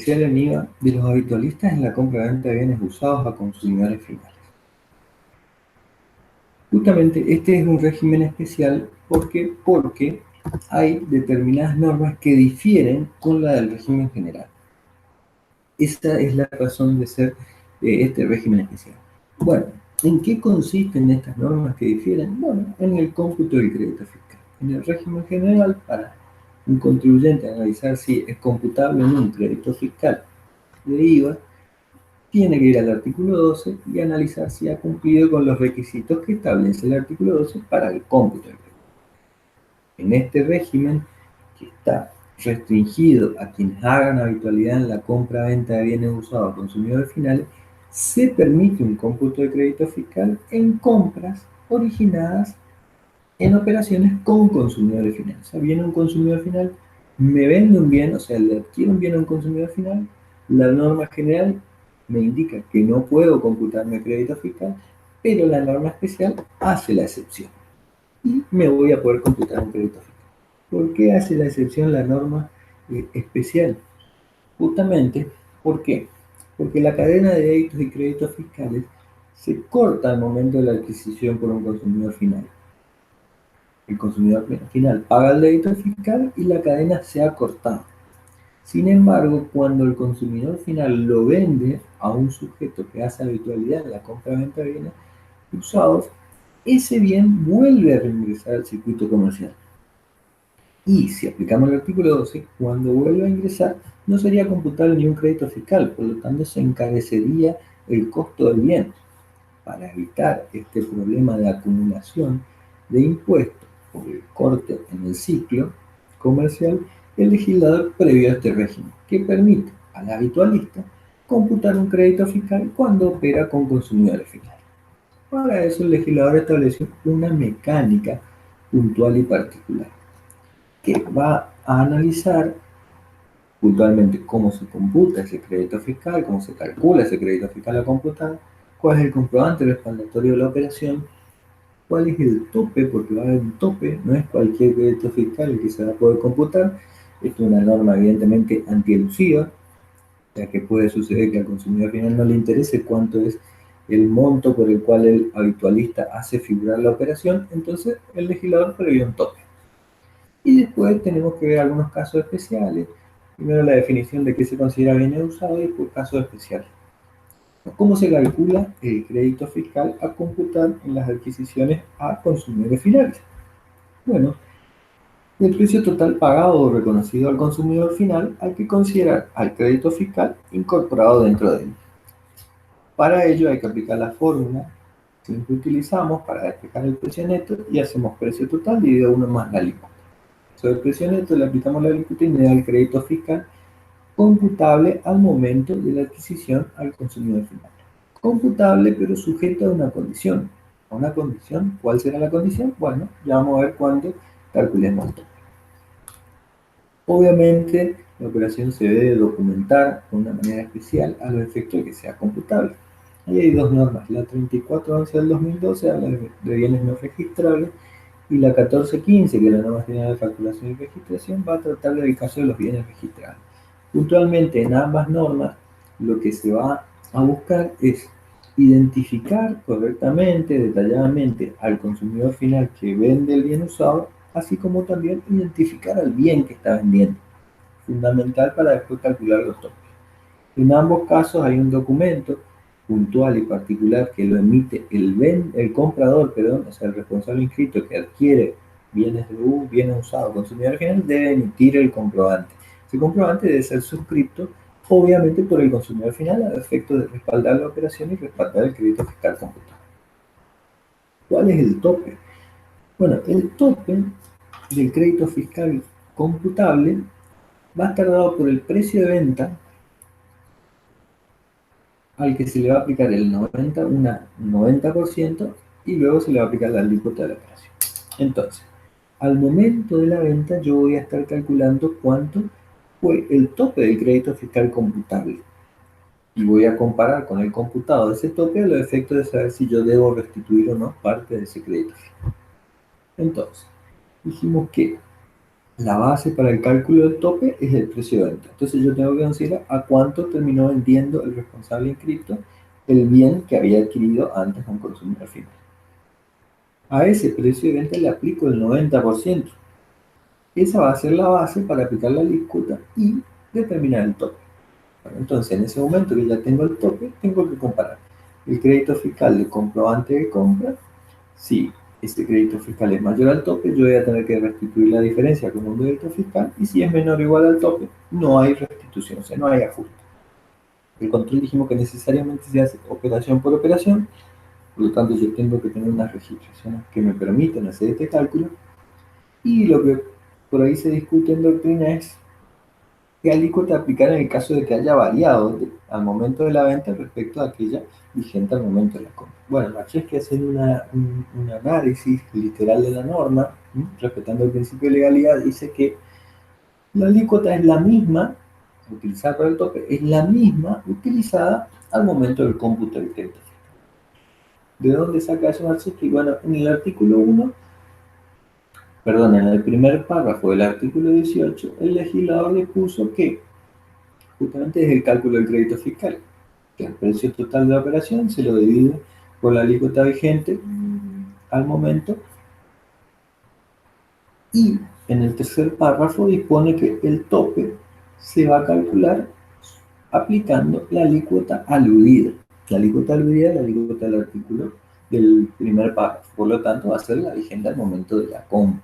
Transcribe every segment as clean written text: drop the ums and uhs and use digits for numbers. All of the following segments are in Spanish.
en IVA de los habitualistas en la compra-venta de bienes usados a consumidores finales. Justamente este es un régimen especial porque hay determinadas normas que difieren con la del régimen general. Esa es la razón de ser de este régimen especial. Bueno, ¿en qué consisten estas normas que difieren? Bueno, en el cómputo del crédito fiscal. En el régimen general, para un contribuyente analizar si es computable o no un crédito fiscal de IVA, tiene que ir al artículo 12 y analizar si ha cumplido con los requisitos que establece el artículo 12 para el cómputo del crédito. En este régimen, que está restringido a quienes hagan habitualidad en la compra-venta de bienes usados a consumidores finales, se permite un cómputo de crédito fiscal en compras originadas en operaciones con consumidores finales. O sea, viene un consumidor final, me vende un bien, o sea, le adquiere un bien a un consumidor final, la norma general me indica que no puedo computarme crédito fiscal, pero la norma especial hace la excepción y me voy a poder computar un crédito fiscal. ¿Por qué hace la excepción la norma especial? Justamente, ¿por qué? Porque la cadena de débitos y créditos fiscales se corta al momento de la adquisición por un consumidor final. El consumidor final paga el débito fiscal y la cadena se ha cortado. Sin embargo, cuando el consumidor final lo vende a un sujeto que hace habitualidad en la compra-venta de bienes usados, ese bien vuelve a reingresar al circuito comercial. Y si aplicamos el artículo 12, cuando vuelva a ingresar, no sería computable ni un crédito fiscal, por lo tanto se encarecería el costo del bien. Para evitar este problema de acumulación de impuestos por el corte en el ciclo comercial, el legislador previó este régimen, que permite al habitualista computar un crédito fiscal cuando opera con consumidores finales. Para eso el legislador estableció una mecánica puntual y particular, que va a analizar puntualmente cómo se computa ese crédito fiscal, cómo se calcula ese crédito fiscal a computar, cuál es el comprobante respaldatorio de la operación, cuál es el tope, porque va a haber un tope, no es cualquier crédito fiscal el que se va a poder computar. Esto es una norma evidentemente antielusiva, ya que puede suceder que al consumidor final no le interese cuánto es el monto por el cual el habitualista hace figurar la operación, entonces el legislador previó un tope. Y después tenemos que ver algunos casos especiales. Primero la definición de qué se considera bien usado y después casos especiales. ¿Cómo se calcula el crédito fiscal a computar en las adquisiciones a consumidores finales? Bueno, del precio total pagado o reconocido al consumidor final hay que considerar al crédito fiscal incorporado dentro de él. Para ello hay que aplicar la fórmula que utilizamos para despejar el precio neto y hacemos precio total dividido 1 más la alícuota. Sobre el precio neto le aplicamos la alícuota y me da el crédito fiscal computable al momento de la adquisición al consumidor final. Computable pero sujeto a una condición. ¿A una condición? ¿Cuál será la condición? Bueno, ya vamos a ver cuando calculemos todo. Obviamente, la operación se debe documentar de una manera especial a los efectos de que sea computable. Ahí hay dos normas, la 3411 del 2012 habla de bienes no registrables y la 1415, que es la norma general de facturación y registración, va a tratar del caso de los bienes registrables. Puntualmente, en ambas normas, lo que se va a buscar es identificar correctamente, detalladamente al consumidor final que vende el bien usado, así como también identificar al bien que está vendiendo. Fundamental para después calcular los topes. En ambos casos hay un documento puntual y particular que lo emite el comprador, o sea, el responsable inscrito que adquiere bienes usados, consumidor final, debe emitir el comprobante. Ese comprobante debe ser suscrito, obviamente, por el consumidor final a efecto de respaldar la operación y respaldar el crédito fiscal computado. ¿Cuál es el tope? Bueno, el tope del crédito fiscal computable va a estar dado por el precio de venta al que se le va a aplicar el 90% y luego se le va a aplicar la alícuota de la operación. Entonces, al momento de la venta yo voy a estar calculando cuánto fue el tope del crédito fiscal computable y voy a comparar con el computado de ese tope a los efectos de saber si yo debo restituir o no parte de ese crédito fiscal. Entonces, dijimos que La base para el cálculo del tope es el precio de venta. Entonces yo tengo que considerar a cuánto terminó vendiendo el responsable inscripto el bien que había adquirido antes a un consumidor final. A ese precio de venta le aplico el 90%. Esa va a ser la base para aplicar la alícuota y determinar el tope. Bueno, entonces, en ese momento que ya tengo el tope, tengo que comparar el crédito fiscal del comprobante de compra. Si este crédito fiscal es mayor al tope, yo voy a tener que restituir la diferencia con un crédito fiscal, y si es menor o igual al tope, no hay restitución, o sea, no hay ajuste. El control dijimos que necesariamente se hace operación por operación, por lo tanto yo tengo que tener unas registraciones que me permitan hacer este cálculo, y lo que por ahí se discute en doctrina es qué alícuota aplicar en el caso de que haya variado al momento de la venta respecto a aquella vigente al momento de la compra. Bueno, Marchés que hacer un análisis literal de la norma, respetando el principio de legalidad, dice que la alícuota es la misma, utilizada para el tope, es la misma utilizada al momento del cómputo del crédito. ¿De dónde saca eso Marchés? Bueno, en el artículo 1, perdón, en el primer párrafo del artículo 18, el legislador le puso que justamente es el cálculo del crédito fiscal, que el precio total de la operación se lo divide por la alícuota vigente al momento, y en el tercer párrafo dispone que el tope se va a calcular aplicando la alícuota aludida. La alícuota aludida es la alícuota del artículo del primer párrafo, por lo tanto va a ser la vigente al momento de la compra.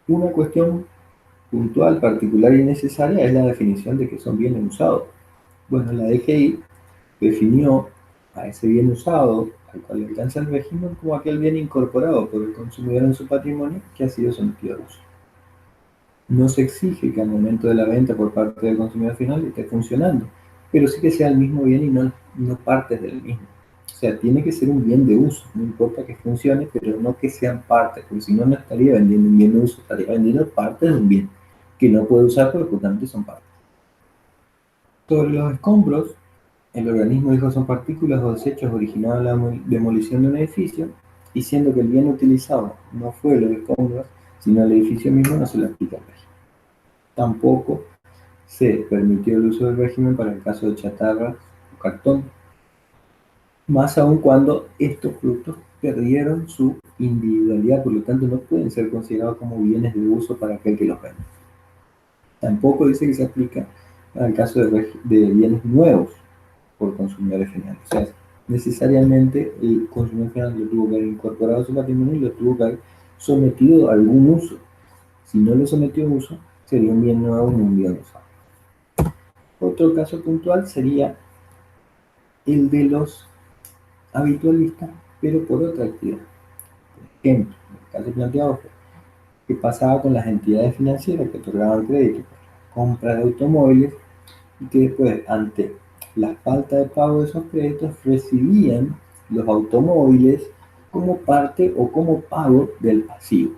Una cuestión puntual, particular y necesaria es la definición de qué son bienes usados. Bueno, la DGI definió a ese bien usado al cual alcanza el régimen como aquel bien incorporado por el consumidor en su patrimonio que ha sido sometido a uso. No se exige que al momento de la venta por parte del consumidor final esté funcionando, pero sí que sea el mismo bien y no partes del mismo. O sea, tiene que ser un bien de uso, no importa que funcione, pero no que sean partes, porque si no, no estaría vendiendo un bien de uso, estaría vendiendo partes de un bien que no puede usar porque justamente son partes. Sobre los escombros, el organismo dijo son partículas o desechos originados de la demolición de un edificio, y siendo que el bien utilizado no fue los escombros, sino el edificio mismo, no se le aplica el régimen. Tampoco se permitió el uso del régimen para el caso de chatarra o cartón, más aún cuando estos productos perdieron su individualidad, por lo tanto no pueden ser considerados como bienes de uso para aquel que los vende. Tampoco dice que se aplica para el caso de bienes nuevos por consumidores finales. O sea, necesariamente el consumidor final lo tuvo que haber incorporado a su patrimonio y lo tuvo que haber sometido a algún uso. Si no lo sometió a uso, sería un bien nuevo y un bien usado. Otro caso puntual sería el de los habitualistas, pero por otra actividad. Por ejemplo, el caso planteado fue que pasaba con las entidades financieras que otorgaban crédito por la compra de automóviles, y que después, ante la falta de pago de esos créditos, recibían los automóviles como parte o como pago del pasivo,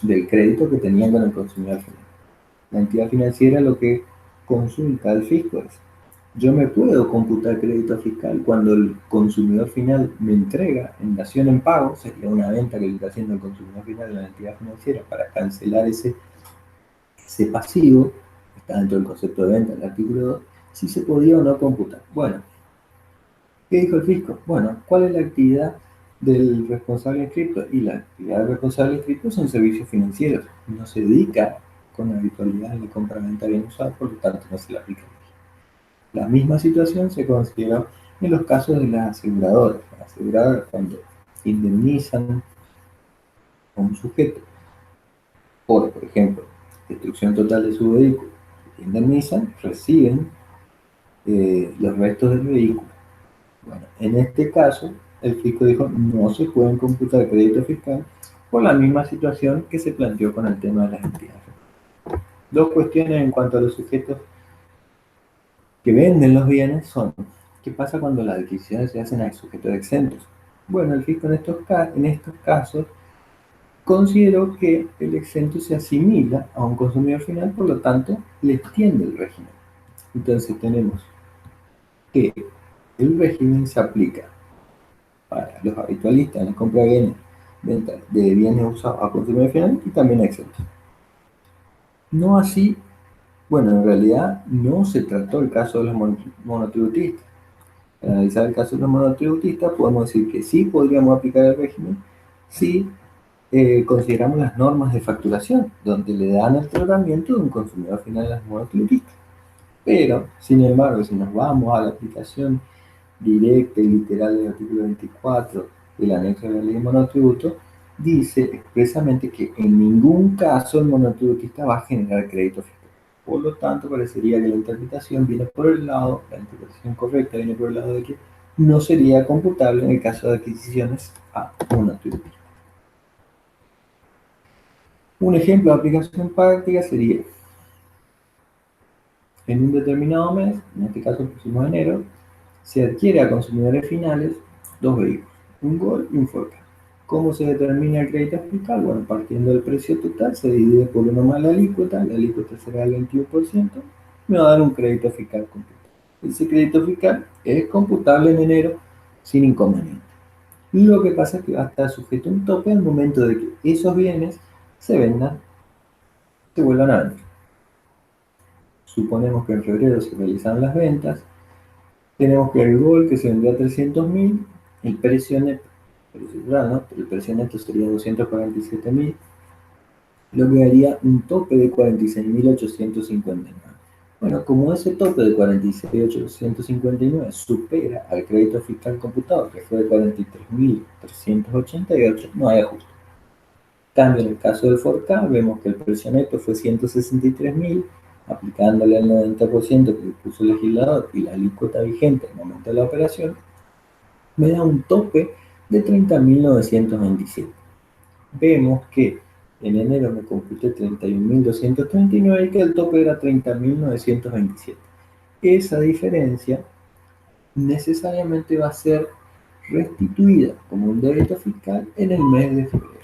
del crédito que tenían con el consumidor final. La entidad financiera lo que consulta al fisco es: yo me puedo computar crédito fiscal cuando el consumidor final me entrega en dación en pago, sería una venta que le está haciendo el consumidor final a la entidad financiera para cancelar ese pasivo, está dentro del concepto de venta del artículo 2, si se podía o no computar. Bueno, ¿qué dijo el fisco? Bueno, ¿cuál es la actividad del responsable inscripto? Y la actividad del responsable inscripto son servicios financieros, no se dedica con habitualidad a la compra-venta bien usada, por lo tanto no se le aplica. La misma situación se considera en los casos de las aseguradoras. Las aseguradoras, cuando indemnizan a un sujeto por ejemplo, destrucción total de su vehículo, indemnizan, reciben los restos del vehículo. Bueno, en este caso, el fisco dijo no se pueden computar crédito fiscal por la misma situación que se planteó con el tema de las entidades. Dos cuestiones en cuanto a los sujetos que venden los bienes son: ¿qué pasa cuando las adquisiciones se hacen a sujetos exentos? Bueno, el fisco en estos casos consideró que el exento se asimila a un consumidor final, por lo tanto le extiende el régimen. Entonces tenemos que el régimen se aplica para los habitualistas en la compra de bienes venta de bienes usados a consumidor final y también exentos. No así, bueno, en realidad no se trató el caso de los monotributistas. Para analizar el caso de los monotributistas, podemos decir que sí podríamos aplicar el régimen si consideramos las normas de facturación, donde le dan el tratamiento de un consumidor final a los monotributistas. Pero, sin embargo, si nos vamos a la aplicación directa y literal del artículo 24 del anexo de la ley de monotributo, dice expresamente que en ningún caso el monotributista va a generar crédito fiscal. Por lo tanto, parecería que la interpretación viene por el lado, la interpretación correcta viene por el lado de que no sería computable en el caso de adquisiciones a monotributista. Un ejemplo de aplicación práctica sería, en un determinado mes, en este caso pusimos enero, se adquiere a consumidores finales dos vehículos, un Gol y un Ford Ka. ¿Cómo se determina el crédito fiscal? Bueno, partiendo del precio total, se divide por 1 más la alícuota será el 21%, me va a dar un crédito fiscal completo. Ese crédito fiscal es computable en enero sin inconveniente. Lo que pasa es que va a estar sujeto a un tope al momento de que esos bienes se vendan, se vuelvan a vender. Suponemos que en febrero se realizan las ventas, tenemos que el Gol que se vendió a 300.000, el precio neto, ¿no? El precio neto sería 247.000, lo que daría un tope de 46.859. Bueno, como ese tope de 46.859 supera al crédito fiscal computado, que fue de 43.388, no hay ajuste. Cambio, en el caso del Ford Ka, vemos que el precio neto fue 163.000, aplicándole el 90% que puso el legislador y la alícuota vigente al momento de la operación, me da un tope de 30.927. Vemos que en enero me computé 31.239 y que el tope era 30.927. Esa diferencia necesariamente va a ser restituida como un débito fiscal en el mes de febrero.